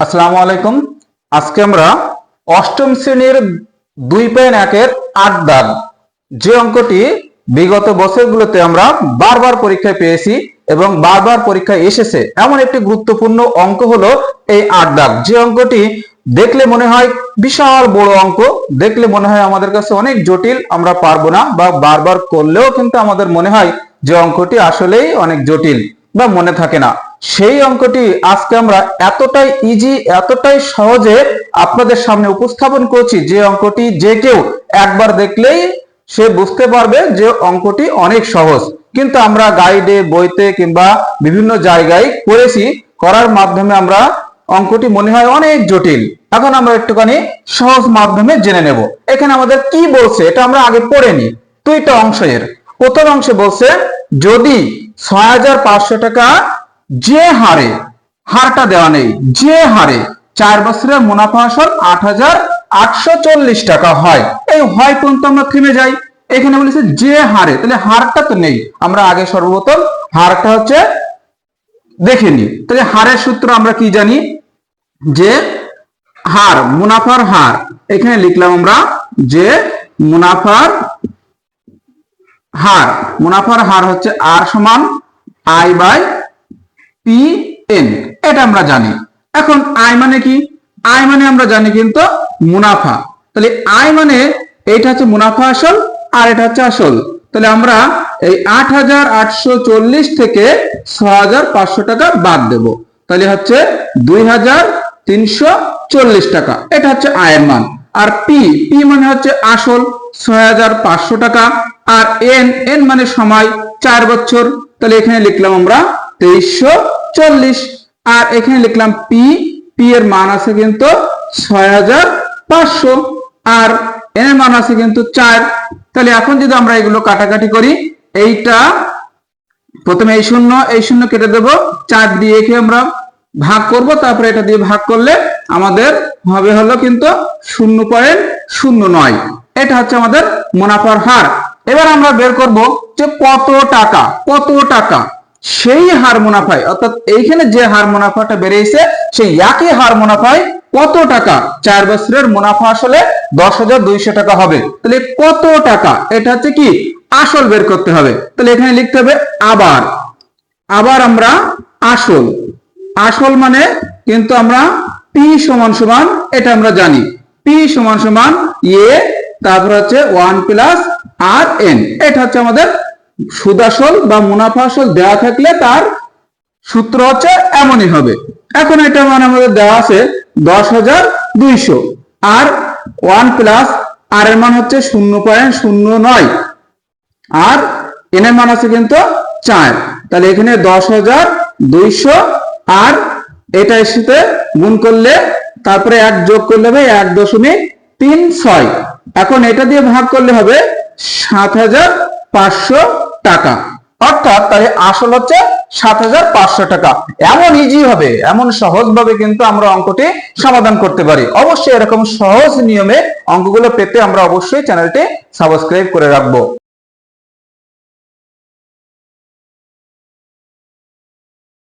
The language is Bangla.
আসসালামু আলাইকুম। আজকে আমরা অষ্টম শ্রেণীর 2.1 8 দাগ যে অঙ্কটি বিগত বছরগুলোতে আমরা বারবার পরীক্ষায় পেয়েছি এবং বারবার পরীক্ষায় এসেছে এমন একটি গুরুত্বপূর্ণ অঙ্ক হলো এই 8 দাগ। যে অঙ্কটি দেখলে মনে হয় বিশাল বড় অঙ্ক, দেখলে মনে হয় আমাদের কাছে অনেক জটিল, আমরা পারবো না, বা বারবার করলেও কিন্তু আমাদের মনে হয় যে অঙ্কটি আসলেই অনেক জটিল বা মনে থাকে না। সেই অঙ্কটি আজকে আমরা এতটাই ইজি, এতটাই সহজে আপনাদের সামনে উপস্থাপন করছি যে অঙ্কটি যে কেউ একবার দেখলেই সে বুঝতে পারবে যে অঙ্কটি অনেক সহজ। কিন্তু আমরা গাইডে, বইতে কিংবা বিভিন্ন জায়গায় করেছি, করার মাধ্যমে আমরা অঙ্কটি মনে হয় অনেক জটিল। এখন আমরা একটুখানি সহজ মাধ্যমে জেনে নেব এখানে আমাদের কি বলছে, এটা আমরা আগে পড়ে নিই। দুইটা অংশের প্রথম অংশে বলছে যদি 6500 টাকা যে হারে, হারটা দেওয়া নেই, যে হারে 4 বছরের মুনাফা আসল 8840 টাকা হয়, এই হয় পর্যন্ত আমরা থেমে যাই। এখানে বলেছে যে হারে, তাহলে হারটা তো নেই, আমরা আগে সর্বপ্রথম হারটা হচ্ছে দেখে নিই। তাহলে হারের সূত্র আমরা কি জানি, যে হার, মুনাফার হার, এখানে লিখলাম আমরা যে মুনাফার হার, মুনাফার হার হচ্ছে আর সমান আই বাই পি এন, এটা আমরা জানি। এখন আই মানে কি, আই মানে আমরা জানি কিন্তু মুনাফা, তাহলে আই মানে এটা হচ্ছে মুনাফা আসল আর এটা হচ্ছে আসল। তাহলে আমরা এই 8840 থেকে 6500 টাকা বাদ দেব, তাহলে হচ্ছে 2340 টাকা, এটা হচ্ছে আয়ের মান। আর পি, পি মানে হচ্ছে আসল 6500 টাকা, আর এন, এন মানে সময় 4 বছর, তাহলে এখানে লিখলাম আমরা 2340, আর এখানে লিখলাম পি, পি এর মান আছে কিন্তু 6500, আর এন এর মান আছে কিন্তু 4। তাহলে এখন যদি আমরা এগুলো কাটাকাটি করি, এইটা প্রথমে এই শূন্য কেটে দেব, 4 দিয়ে একে আমরা ভাগ করব, তারপরে এটা দিয়ে ভাগ করলে আমাদের হবে হলো কিন্তু 0.09। এটা হচ্ছে আমাদের মুনাফার হার। এবার আমরা বের করব যে কত টাকা, কত টাকা সেই হার মুনাফায়, অর্থাৎ এইখানে যে হার মুনাফাটা বেরিয়েছে সেই একই হার মুনাফায় কত টাকা, 4 বছরের মুনাফা আসলে 10,200 টাকা হবে। তাহলে কত টাকা, এটা হচ্ছে কি আসল বের করতে হবে। তাহলে এখানে লিখতে হবে আবার, আবার আমরা আসল, আসল মানে কিন্তু আমরা পি সমান সমান, এটা আমরা জানি পি সমান সমান এ, তারপর হচ্ছে 1 প্লাস আর এন, এটা হচ্ছে আমাদের সুদ আসল বা মুনাফা আসল দেওয়া থাকলে তার সূত্র হচ্ছে এমনই হবে। এখন এটা মানে আমাদের দেওয়া আছে 10,200, আর 1 প্লাস আর এর মান হচ্ছে 0.09, আর এন এর মান আছে কিন্তু 4, তাহলে এখানে 10,200 আর এটা এর সাথে গুণ করলে তারপরে 1 যোগ করলে হবে 1.36। এখন এটা দিয়ে ভাগ করলে হবে 7,500 টাকা, অর্থাৎ তাহলে আসল হচ্ছে 7,500 টাকা। এমন ইজি হবে, এমন সহজ ভাবে কিন্তু আমরা অঙ্কটি সমাধান করতে পারি। অবশ্যই এরকম সহজ নিয়মে অঙ্কগুলো পেতে আমরা অবশ্যই চ্যানেলটি সাবস্ক্রাইব করে রাখবো।